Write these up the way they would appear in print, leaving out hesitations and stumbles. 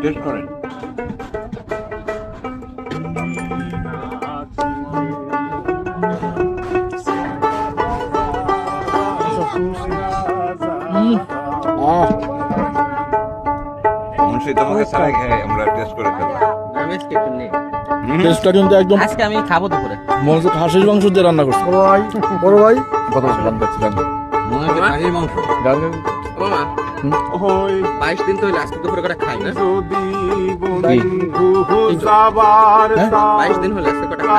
Test করেন। মুন্সি তোমাকে ছাড়াই খাই আমরা টেস্ট করে খাবো। টেস্টটা কিন্তু একদম আজকে আমি খাবো তো করে মজা। খাসির মাংস দিয়ে রান্না করছে বড় ভাই কত দাম পাচ্ছি জানো? মনে হয় খাসির মাংস। 22 দিন তো আজকে দুপুরে করে খাই না। 22 দিন হলে আজকে কটা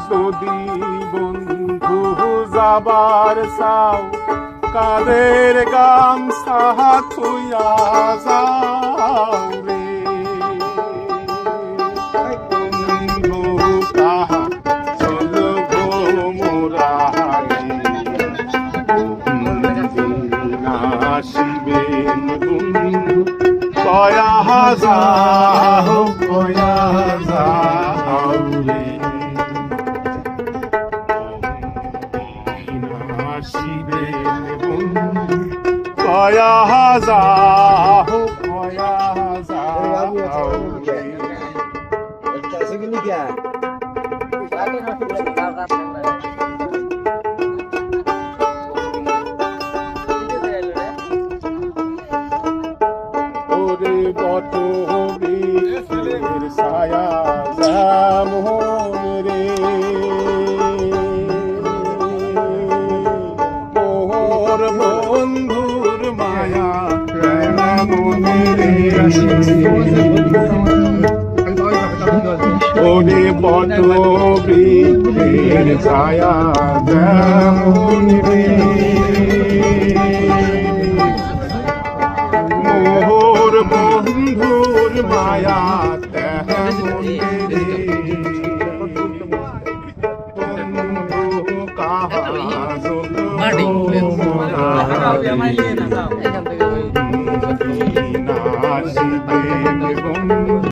যদি বন্ধু যাবার চাও কাদের গামছা থুইয়া যাও রে বন্ধু কাহা চলো গো মোরা আসিবেন বন্ধু কয়া যাও রে কয়া যাও ওরে বট বীর ছায়া যেমন রে মোর বন্ধুর মায়া কেমন রে ওরে বট বীর ছায়া যেমন রে মোর বন্ধুর মায়া তেমন রে বন্ধু কাহা